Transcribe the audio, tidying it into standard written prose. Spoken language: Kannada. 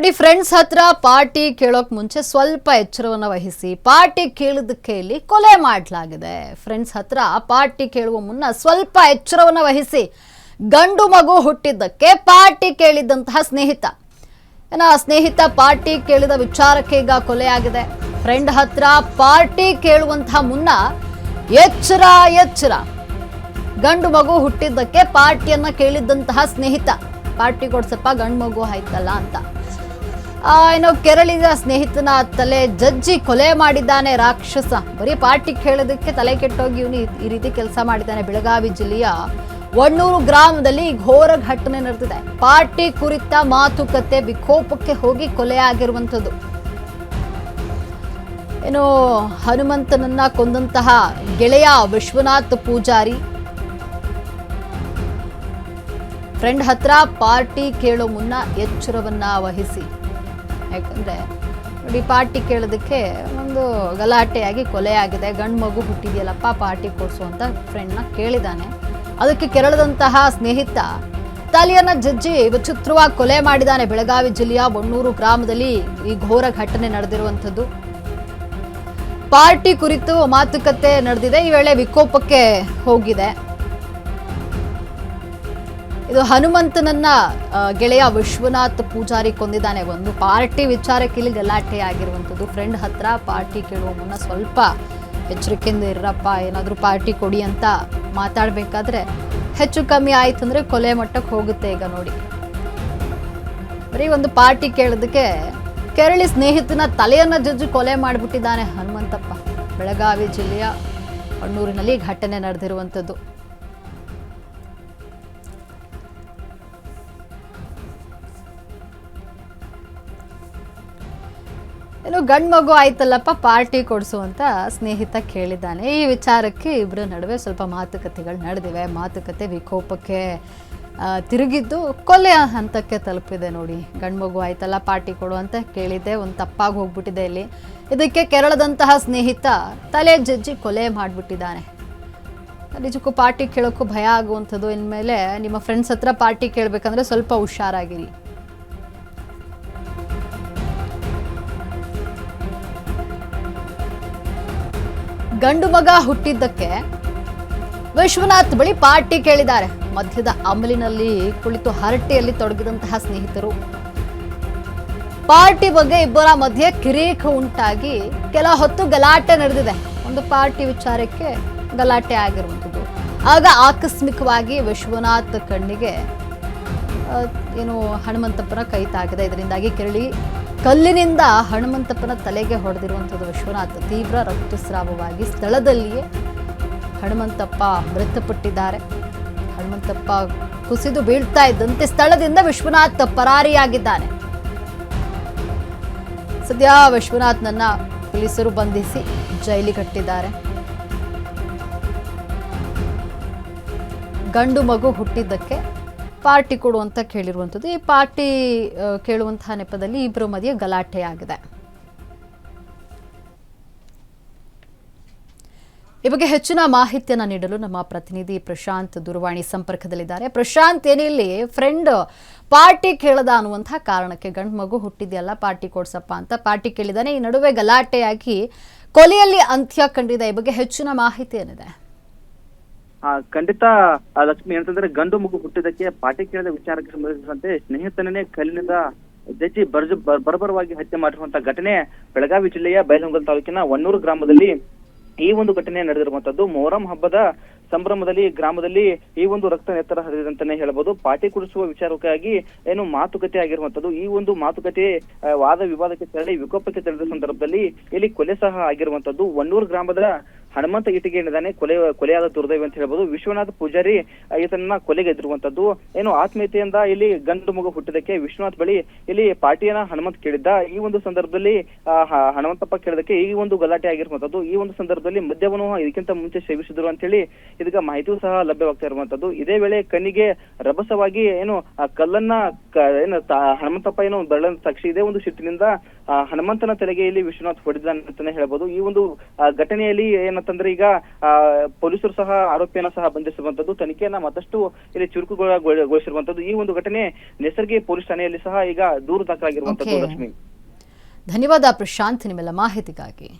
ನೋಡಿ ಫ್ರೆಂಡ್ಸ್ ಹತ್ರ ಪಾರ್ಟಿ ಕೇಳೋಕ್ ಮುಂಚೆ ಸ್ವಲ್ಪ ಎಚ್ಚರವನ್ನ ವಹಿಸಿ. ಪಾರ್ಟಿ ಕೇಳಿದಕ್ಕೆ ಇಲ್ಲಿ ಕೊಲೆ ಮಾಡಲಾಗಿದೆ. ಫ್ರೆಂಡ್ಸ್ ಹತ್ರ ಪಾರ್ಟಿ ಕೇಳುವ ಮುನ್ನ ಸ್ವಲ್ಪ ಎಚ್ಚರವನ್ನ ವಹಿಸಿ. ಗಂಡು ಮಗು ಹುಟ್ಟಿದ್ದಕ್ಕೆ ಪಾರ್ಟಿ ಕೇಳಿದಂತಹ ಸ್ನೇಹಿತ ಪಾರ್ಟಿ ಕೇಳಿದ ವಿಚಾರಕ್ಕೆ ಈಗ ಕೊಲೆಯಾಗಿದೆ. ಫ್ರೆಂಡ್ ಹತ್ರ ಪಾರ್ಟಿ ಕೇಳುವಂತಹ ಮುನ್ನ ಎಚ್ಚರ. ಗಂಡು ಮಗು ಹುಟ್ಟಿದ್ದಕ್ಕೆ ಪಾರ್ಟಿಯನ್ನ ಕೇಳಿದಂತಹ ಸ್ನೇಹಿತ ಪಾರ್ಟಿ ಕೊಡ್ಸಪ್ಪ ಗಂಡು ಮಗು ಆಯ್ತಲ್ಲ ಅಂತ ಕೆರಳಿದ ಸ್ನೇಹಿತನ ತಲೆ ಜಜ್ಜಿ ಕೊಲೆ ಮಾಡಿದ್ದಾನೆ ರಾಕ್ಷಸ. ಬರೀ ಪಾರ್ಟಿ ಕೇಳೋದಕ್ಕೆ ತಲೆ ಕೆಟ್ಟೋಗಿ ಇವನು ಈ ರೀತಿ ಕೆಲಸ ಮಾಡಿದ್ದಾನೆ. ಬೆಳಗಾವಿ ಜಿಲ್ಲೆಯ ವಣ್ಣೂರು ಗ್ರಾಮದಲ್ಲಿ ಘೋರ ಘಟನೆ ನಡೆದಿದೆ. ಪಾರ್ಟಿ ಕುರಿತ ಮಾತುಕತೆ ವಿಕೋಪಕ್ಕೆ ಹೋಗಿ ಕೊಲೆಯಾಗಿರುವಂಥದ್ದು. ಹನುಮಂತನನ್ನ ಕೊಂದಂತಹ ಗೆಳೆಯ ವಿಶ್ವನಾಥ್ ಪೂಜಾರಿ ಫ್ರೆಂಡ್ ಹತ್ರ ಪಾರ್ಟಿ ಕೇಳೋ ಮುನ್ನ ಎಚ್ಚರವನ್ನ ವಹಿಸಿ. ಯಾಕಂದ್ರೆ ನೋಡಿ, ಪಾರ್ಟಿ ಕೇಳೋದಕ್ಕೆ ಒಂದು ಗಲಾಟೆಯಾಗಿ ಕೊಲೆಯಾಗಿದೆ. ಗಂಡು ಮಗು ಹುಟ್ಟಿದೆಯಲ್ಲಪ್ಪ ಪಾರ್ಟಿ ಕೊಡ್ಸು ಅಂತ ಫ್ರೆಂಡ್ನ ಕೇಳಿದಾನೆ. ಅದಕ್ಕೆ ಕೆರಳದಂತಹ ಸ್ನೇಹಿತ ತಲೆಯನ್ನ ಜಜ್ಜಿ ವಿಚಿತ್ರವಾಗಿ ಕೊಲೆ ಮಾಡಿದ್ದಾನೆ. ಬೆಳಗಾವಿ ಜಿಲ್ಲೆಯ ವಣ್ಣೂರು ಗ್ರಾಮದಲ್ಲಿ ಈ ಘೋರ ಘಟನೆ ನಡೆದಿರುವಂಥದ್ದು. ಪಾರ್ಟಿ ಕುರಿತು ಮಾತುಕತೆ ನಡೆದಿದೆ. ಈ ವೇಳೆ ವಿಕೋಪಕ್ಕೆ ಹೋಗಿದೆ. ಇದು ಹನುಮಂತನನ್ನ ಗೆಳೆಯ ವಿಶ್ವನಾಥ್ ಪೂಜಾರಿ ಕೊಂದಿದ್ದಾನೆ. ಒಂದು ಪಾರ್ಟಿ ವಿಚಾರಕ್ಕೆ ಇಲ್ಲಿ ಗಲಾಟೆ ಆಗಿರುವಂಥದ್ದು. ಫ್ರೆಂಡ್ ಹತ್ರ ಪಾರ್ಟಿ ಕೇಳುವ ಮುನ್ನ ಸ್ವಲ್ಪ ಎಚ್ಚರಿಕೆಯಿಂದ ಇರಪ್ಪ, ಏನಾದರೂ ಪಾರ್ಟಿ ಕೊಡಿ ಅಂತ ಮಾತಾಡಬೇಕಾದ್ರೆ ಹೆಚ್ಚು ಕಮ್ಮಿ ಆಯ್ತು ಅಂದ್ರೆ ಕೊಲೆ ಮಟ್ಟಕ್ಕೆ ಹೋಗುತ್ತೆ. ಈಗ ನೋಡಿ, ಬರೀ ಒಂದು ಪಾರ್ಟಿ ಕೇಳೋದಕ್ಕೆ ಕೆರಳಿ ಸ್ನೇಹಿತನ ತಲೆಯನ್ನ ಜಜ್ಜಿ ಕೊಲೆ ಮಾಡಿಬಿಟ್ಟಿದ್ದಾನೆ ಹನುಮಂತಪ್ಪ. ಬೆಳಗಾವಿ ಜಿಲ್ಲೆಯ ವಣ್ಣೂರಿನಲ್ಲಿ ಘಟನೆ ನಡೆದಿರುವಂಥದ್ದು. ಗಂಡು ಮಗು ಆಯ್ತಲ್ಲಪ್ಪ ಪಾರ್ಟಿ ಕೊಡಿಸು ಅಂತ ಸ್ನೇಹಿತ ಕೇಳಿದ್ದಾನೆ. ಈ ವಿಚಾರಕ್ಕೆ ಇಬ್ಬರ ನಡುವೆ ಸ್ವಲ್ಪ ಮಾತುಕತೆಗಳು ನಡೆದಿವೆ. ಮಾತುಕತೆ ವಿಕೋಪಕ್ಕೆ ತಿರುಗಿದ್ದು ಕೊಲೆ ಹಂತಕ್ಕೆ ತಲುಪಿದೆ. ನೋಡಿ, ಗಂಡು ಮಗು ಆಯ್ತಲ್ಲ ಪಾರ್ಟಿ ಕೊಡು ಅಂತ ಕೇಳಿದ್ದೆ, ಒಂದು ತಪ್ಪಾಗಿ ಹೋಗ್ಬಿಟ್ಟಿದೆ ಇಲ್ಲಿ. ಇದಕ್ಕೆ ಕೆರಳದಂತಹ ಸ್ನೇಹಿತ ತಲೆ ಜಜ್ಜಿ ಕೊಲೆ ಮಾಡಿಬಿಟ್ಟಿದ್ದಾನೆ. ನಿಜಕ್ಕೂ ಪಾರ್ಟಿ ಕೇಳೋಕ್ಕೂ ಭಯ ಆಗುವಂಥದ್ದು. ಇನ್ಮೇಲೆ ನಿಮ್ಮ ಫ್ರೆಂಡ್ಸ್ ಹತ್ರ ಪಾರ್ಟಿ ಕೇಳಬೇಕಂದ್ರೆ ಸ್ವಲ್ಪ ಹುಷಾರಾಗಿರಿ. ಗಂಡು ಮಗ ಹುಟ್ಟಿದ್ದಕ್ಕೆ ವಿಶ್ವನಾಥ್ ಬಳಿ ಪಾರ್ಟಿ ಕೇಳಿದ್ದಾರೆ. ಮಧ್ಯದ ಅಮಲಿನಲ್ಲಿ ಕುಳಿತು ಹರಟೆಯಲ್ಲಿ ತೊಡಗಿದಂತಹ ಸ್ನೇಹಿತರು. ಪಾರ್ಟಿ ಬಗ್ಗೆ ಇಬ್ಬರ ಮಧ್ಯೆ ಕಿರೀಕ ಉಂಟಾಗಿ ಕೆಲ ಹೊತ್ತು ಗಲಾಟೆ ನಡೆದಿದೆ. ಒಂದು ಪಾರ್ಟಿ ವಿಚಾರಕ್ಕೆ ಗಲಾಟೆ ಆಗಿರುವಂಥದ್ದು. ಆಗ ಆಕಸ್ಮಿಕವಾಗಿ ವಿಶ್ವನಾಥ್ ಕಣ್ಣಿಗೆ ಹನುಮಂತಪ್ಪನ ಕೈ ತಾಗಿದೆ. ಇದರಿಂದಾಗಿ ಕೆರಳಿ ಕಲ್ಲಿನಿಂದ ಹನುಮಂತಪ್ಪನ ತಲೆಗೆ ಹೊಡೆದಿರುವಂಥದ್ದು. ವಿಶ್ವನಾಥ್ ತೀವ್ರ ರಕ್ತಸ್ರಾವವಾಗಿ ಸ್ಥಳದಲ್ಲಿಯೇ ಹನುಮಂತಪ್ಪ ಮೃತಪಟ್ಟಿದ್ದಾರೆ. ಹನುಮಂತಪ್ಪ ಕುಸಿದು ಬೀಳ್ತಾ ಇದ್ದಂತೆ ಸ್ಥಳದಿಂದ ವಿಶ್ವನಾಥ್ ಪರಾರಿಯಾಗಿದ್ದಾನೆ. ಸದ್ಯ ವಿಶ್ವನಾಥ್ನನ್ನ ಪೊಲೀಸರು ಬಂಧಿಸಿ ಜೈಲಿಗಟ್ಟಿದ್ದಾರೆ. ಗಂಡು ಮಗು ಹುಟ್ಟಿದ್ದಕ್ಕೆ ಪಾರ್ಟಿ ಕೊಡು ಅಂತ ಕೇಳಿರುವಂಥದ್ದು. ಈ ಪಾರ್ಟಿ ಕೇಳುವಂತಹ ನೆಪದಲ್ಲಿ ಇಬ್ಬರ ಮಧ್ಯೆ ಗಲಾಟೆ ಆಗಿದೆ. ಈ ಬಗ್ಗೆ ಹೆಚ್ಚಿನ ಮಾಹಿತಿಯನ್ನು ನೀಡಲು ನಮ್ಮ ಪ್ರತಿನಿಧಿ ಪ್ರಶಾಂತ್ ದೂರವಾಣಿ ಸಂಪರ್ಕದಲ್ಲಿದ್ದಾರೆ. ಪ್ರಶಾಂತ್, ಏನಿಲ್ಲಿ ಫ್ರೆಂಡ್ ಪಾರ್ಟಿ ಕೇಳದ ಅನ್ನುವಂತಹ ಕಾರಣಕ್ಕೆ ಗಂಡು ಮಗು ಹುಟ್ಟಿದೆಯಲ್ಲ ಪಾರ್ಟಿ ಕೊಡ್ಸಪ್ಪ ಅಂತ ಪಾರ್ಟಿ ಕೇಳಿದಾನೆ. ಈ ನಡುವೆ ಗಲಾಟೆಯಾಗಿ ಕೊಲೆಯಲ್ಲಿ ಅಂತ್ಯ ಕಂಡಿದೆ. ಈ ಬಗ್ಗೆ ಹೆಚ್ಚಿನ ಮಾಹಿತಿ ಏನಿದೆ? ಖಂಡಿತ ಲಕ್ಷ್ಮಿ, ಅಂತಂದ್ರೆ ಗಂಡು ಮಗು ಹುಟ್ಟಿದಕ್ಕೆ ಪಾರ್ಟಿ ಕೇಳಿದ ವಿಚಾರಕ್ಕೆ ಸಂಬಂಧಿಸಿದಂತೆ ಸ್ನೇಹಿತನೇ ಕಲ್ಲಿನಿಂದ ಜಜ್ಜಿ ಬರ್ಬರವಾಗಿ ಹತ್ಯೆ ಮಾಡಿರುವಂತಹ ಘಟನೆ ಬೆಳಗಾವಿ ಜಿಲ್ಲೆಯ ಬೈಲಹೊಂಗಲ ತಾಲೂಕಿನ ವಣ್ಣೂರು ಗ್ರಾಮದಲ್ಲಿ ಈ ಒಂದು ಘಟನೆ ನಡೆದಿರುವಂತದ್ದು. ಮೊಹರಂ ಹಬ್ಬದ ಸಂಭ್ರಮದಲ್ಲಿ ಗ್ರಾಮದಲ್ಲಿ ಈ ಒಂದು ರಕ್ತ ನೆತ್ತರ ಹರಿದಂತಾನೆ ಹೇಳಬಹುದು. ಪಾರ್ಟಿ ಕುಡಿಸುವ ವಿಚಾರಕ್ಕಾಗಿ ಮಾತುಕತೆ ಆಗಿರುವಂತದ್ದು. ಈ ಒಂದು ಮಾತುಕತೆ ವಾದ ವಿವಾದಕ್ಕೆ ತೆರಳಿ ವಿಕೋಪಕ್ಕೆ ತೆರಳಿದ ಸಂದರ್ಭದಲ್ಲಿ ಇಲ್ಲಿ ಕೊಲೆ ಸಹ ಆಗಿರುವಂತದ್ದು. ವಣ್ಣೂರು ಗ್ರಾಮದ ಹನುಮಂತ ಈಟಿಗೆ ಏನಿದ್ದಾನೆ ಕೊಲೆಯಾದ ದುರ್ದೈವ ಅಂತ ಹೇಳ್ಬೋದು. ವಿಶ್ವನಾಥ್ ಪೂಜಾರಿ ಈತನನ್ನ ಕೊಲೆಗೆದ್ದಿರುವಂತದ್ದು. ಆತ್ಮೀಯತೆಯಿಂದ ಇಲ್ಲಿ ಗಂಡು ಮಗು ಹುಟ್ಟಿದಕ್ಕೆ ವಿಶ್ವನಾಥ್ ಬಳಿ ಇಲ್ಲಿ ಪಾರ್ಟಿಯನ್ನ ಹನುಮಂತ್ ಕೇಳಿದ್ದ. ಈ ಒಂದು ಸಂದರ್ಭದಲ್ಲಿ ಹನುಮಂತಪ್ಪ ಕೇಳಿದಕ್ಕೆ ಈ ಒಂದು ಗಲಾಟೆ ಆಗಿರುವಂತದ್ದು. ಈ ಒಂದು ಸಂದರ್ಭದಲ್ಲಿ ಮದ್ಯವನ್ನು ಇದಕ್ಕಿಂತ ಮುಂಚೆ ಸೇವಿಸಿದ್ರು ಅಂತ ಹೇಳಿ ಇದೀಗ ಮಾಹಿತಿಯೂ ಸಹ ಲಭ್ಯವಾಗ್ತಾ ಇರುವಂತದ್ದು. ಇದೇ ವೇಳೆ ಕಣ್ಣಿಗೆ ರಭಸವಾಗಿ ಕಲ್ಲನ್ನ ಹನುಮಂತಪ್ಪ ಬೆರಳನ್ನು ಸಾಕ್ಷಿ ಇದೇ ಒಂದು ಸಿಟ್ಟಿನಿಂದ ಹನುಮಂತನ ತಲೆಗೆ ಇಲ್ಲಿ ವಿಶ್ವನಾಥ್ ಹೊಡೆದಿದ್ದಾನೆ ಅಂತಾನೆ ಹೇಳ್ಬೋದು. ಈ ಒಂದು ಘಟನೆಯಲ್ಲಿ ಏನಂತಂದ್ರೆ ಈಗ ಪೊಲೀಸರು ಸಹ ಆರೋಪಿಯನ್ನ ಸಹ ಬಂಧಿಸಿರುವಂತದ್ದು, ತನಿಖೆಯನ್ನ ಮತ್ತಷ್ಟು ಇಲ್ಲಿ ಚುರುಕುಗೊಳಿಸಿರುವಂತದ್ದು. ಈ ಒಂದು ಘಟನೆ ನೇಸರ್ಗಿ ಪೊಲೀಸ್ ಠಾಣೆಯಲ್ಲಿ ಸಹ ಈಗ ದೂರು ದಾಖಲಾಗಿರುವಂತದ್ದು. ಲಕ್ಷ್ಮಿ, ಧನ್ಯವಾದ ಪ್ರಶಾಂತ್ ನಿಮ್ಮೆಲ್ಲ ಮಾಹಿತಿಗಾಗಿ.